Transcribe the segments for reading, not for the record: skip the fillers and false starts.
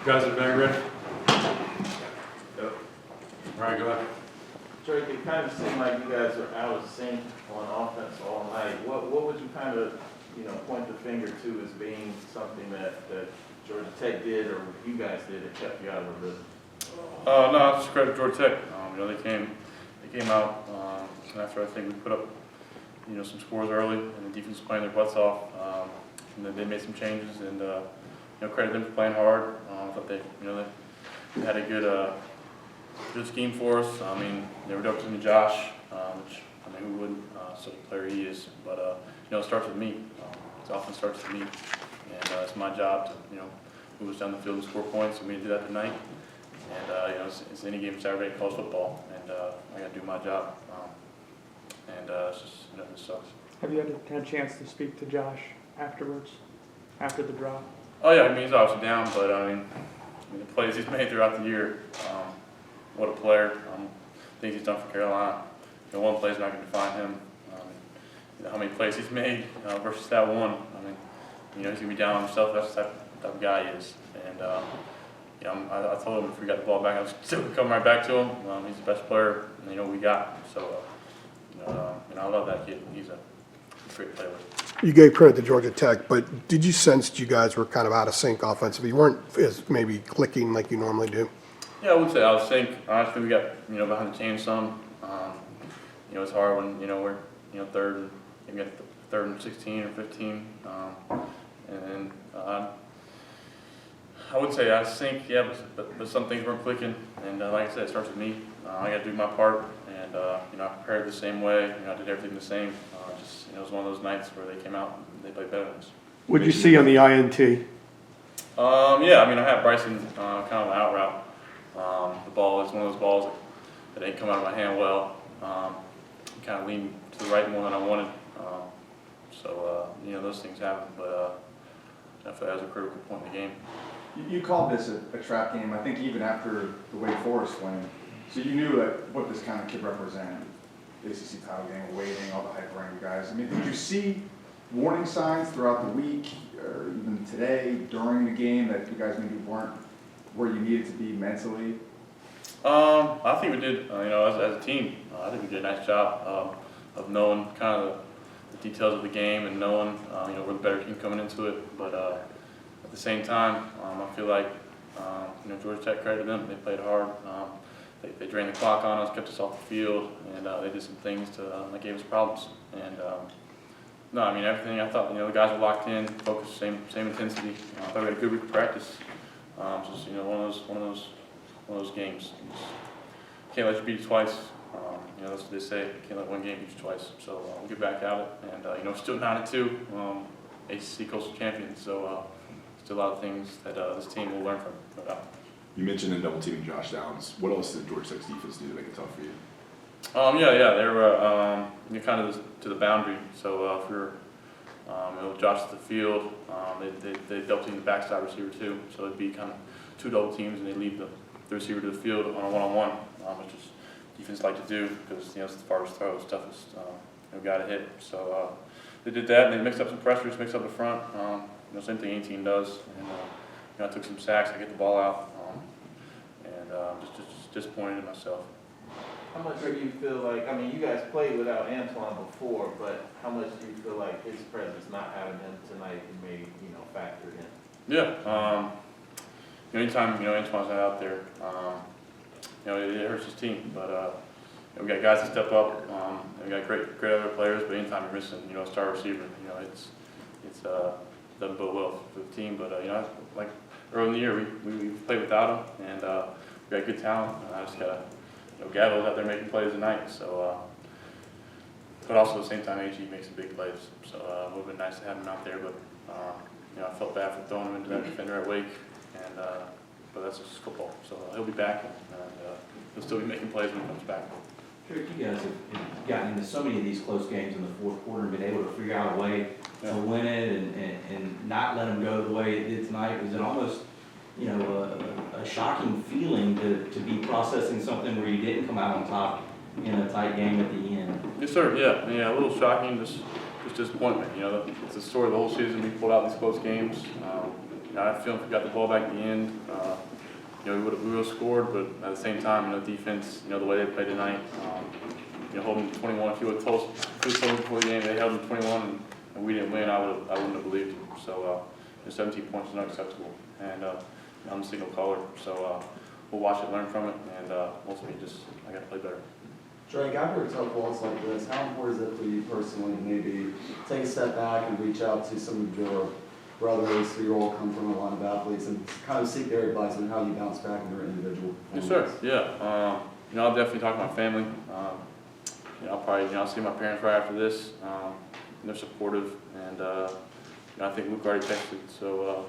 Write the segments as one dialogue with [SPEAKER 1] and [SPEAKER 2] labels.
[SPEAKER 1] Guys are back ready? Yep. All right, go ahead.
[SPEAKER 2] Drake, it kind of seemed like you guys are out of sync on offense all night. What would you kind of, point the finger to as being something that Georgia Tech did or you guys did that kept you out of the rhythm?
[SPEAKER 1] No, just credit Georgia Tech. They came out after I think we put up, some scores early, and the defense was playing their butts off. And then they made some changes, and credit them for playing hard. I thought they had a good scheme for us. I mean, they were representing Josh, which who wouldn't? Such a player he is. But it starts with me. It often starts with me, and it's my job to move us down the field and score points. And we did that tonight. And it's any game Saturday in college football, and I got to do my job. And it's just it sucks.
[SPEAKER 3] Have you had a chance to speak to Josh afterwards, after the drop?
[SPEAKER 1] Oh yeah, he's obviously down, but the plays he's made throughout the year, what a player. Things he's done for Carolina. One play's not going to define him. How many plays he's made versus that one. He's going to be down on himself. That's the type of guy he is. And I told him if we got the ball back, I was still come right back to him. He's the best player we got. So I love that kid. He's a great player.
[SPEAKER 4] You gave credit to Georgia Tech, but did you sense that you guys were kind of out of sync offensively? You weren't as maybe clicking like you normally do?
[SPEAKER 1] Yeah, I would say out of sync. Honestly, we got behind the chains some. It's hard when we're third and you get third and 16 or 15, and I would say out of sync. Yeah, but some things weren't clicking, and like I said, it starts with me. I got to do my part, and I prepared the same way. I did everything the same. It was one of those nights where they came out and they played better than us.
[SPEAKER 5] What did you see on the INT?
[SPEAKER 1] Yeah, I had Bryson kind of an out route. The ball is one of those balls that didn't come out of my hand well. Kind of leaned to the right more than I wanted. Those things happen, but I feel that was a critical point in the game.
[SPEAKER 6] You called this a trap game, I think even after the Wake Forest win. So you knew what this kind of could represent. The ACC title game, waiting, all the hype around you guys. Did you see warning signs throughout the week or even today during the game that you guys maybe weren't where you needed to be mentally?
[SPEAKER 1] I think we did, as a team, I think we did a nice job of knowing kind of the details of the game and knowing, we're the better team coming into it. But at the same time, I feel like, Georgia Tech credited them. They played hard. They drained the clock on us, kept us off the field, and they did some things that gave us problems. And everything. I thought the guys were locked in, focused, same intensity. I thought we had a good week of practice. Just one of those games. Can't let you beat you twice. That's what they say. Can't let one game beat you twice. So we'll get back at it, and still 9-2, ACC Coastal champions. So still a lot of things that this team will learn from. No doubt.
[SPEAKER 7] You mentioned in double teaming Josh Downs. What else did Georgia Tech's defense do to make it tough for you?
[SPEAKER 1] Yeah, they were kind of to the boundary. So if you're Josh at the field, they double team the backside receiver too. So it'd be kind of two double teams, and they leave the receiver to the field on a one-on-one, which is defense like to do because it's the farthest throw, it's toughest guy to hit. So they did that, and they mixed up some pressures, mixed up the front. Same thing any team does. And I took some sacks, I get the ball out, and just disappointed in myself.
[SPEAKER 2] How much do you feel like, you guys played without Antoine before, but how much do you feel like his presence, not having him tonight, may, factor in?
[SPEAKER 1] Yeah. Anytime, Antoine's not out there, it hurts his team. But we got guys that step up. We got great other players. But anytime you're missing, a star receiver, it's doesn't bode well for the team. But like early in the year, we played without him, and we got good talent. I just gotta, Gavel's out there making plays tonight. So, but also at the same time, AG makes some big plays. So it would have been nice to have him out there. But I felt bad for throwing him into that defender at Wake. And but that's just football. So he'll be back, and he'll still be making plays when he comes back.
[SPEAKER 8] Sure, you guys have gotten into so many of these close games in the fourth quarter and been able to figure out a way to win it and not let them go the way it did tonight. Was it almost, a shocking feeling to be processing something where you didn't come out on top in a tight game at the end?
[SPEAKER 1] Yes, sir. Yeah, a little shocking, just disappointment. It's the story of the whole season. We pulled out these close games. you know, I feel if we got the ball back at the end, you know, we would have scored, but at the same time, you know, defense, you know, the way they played tonight, you know, holding 21. If you would have told us before the game they held them 21 and we didn't win, I wouldn't have believed you. So, 17 points is unacceptable, and I'm the signal caller, so we'll watch it, learn from it, and ultimately I got to play better.
[SPEAKER 9] Drake, after a tough loss like this, how important is it for you personally to maybe take a step back and reach out to some of your brothers who you all come from a line of athletes and kind of seek their advice on how you bounce back in your individual
[SPEAKER 1] Yes,
[SPEAKER 9] performance?
[SPEAKER 1] sir. Yeah. You know, I'll definitely talk to my family. You know, I'll probably, you know, I'll see my parents right after this. And they're supportive, and you know, I think Luke already texted, so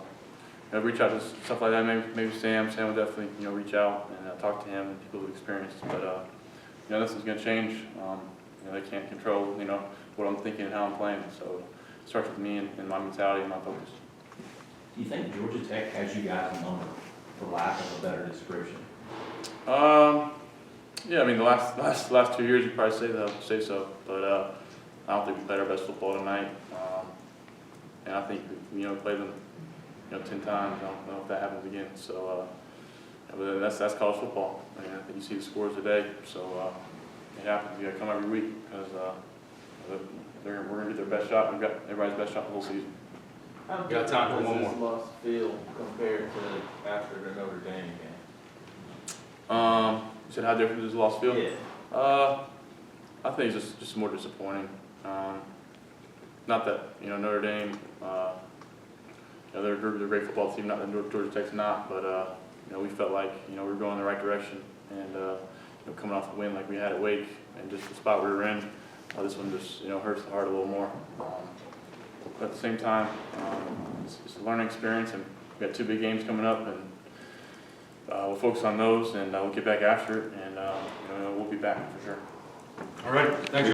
[SPEAKER 1] you know, reach out to stuff like that. Maybe Sam. Sam will definitely, you know, reach out and talk to him and people who've experienced. But you know, nothing's gonna change. You know, they can't control, you know, what I'm thinking and how I'm playing. So it starts with me and my mentality and my focus.
[SPEAKER 8] Do you think Georgia Tech has you guys a number, for lack of a better description?
[SPEAKER 1] Yeah, I mean the last 2 years you probably say so, but I don't think we played our best football tonight, and I think you know we played them 10 times. I don't know if that happens again. So, but that's college football. I mean, I think you see the scores today, so it happens. You got to come every week because we're going to get their best shot. We've got everybody's best shot the whole season.
[SPEAKER 2] How
[SPEAKER 7] Got time for
[SPEAKER 2] different
[SPEAKER 7] one
[SPEAKER 2] does this loss feel compared to after the Notre Dame game?
[SPEAKER 1] You said how different does the loss feel?
[SPEAKER 2] Yeah.
[SPEAKER 1] I think it's just more disappointing. Not that Notre Dame, they're a great football team. Not that Georgia Tech's not, but we felt like we were going in the right direction, and coming off a win like we had at Wake, and just the spot we were in, this one just hurts the heart a little more. But at the same time, it's a learning experience, and we got 2 big games coming up, and we'll focus on those, and we'll get back after it, and we'll be back for sure.
[SPEAKER 7] All right, thanks.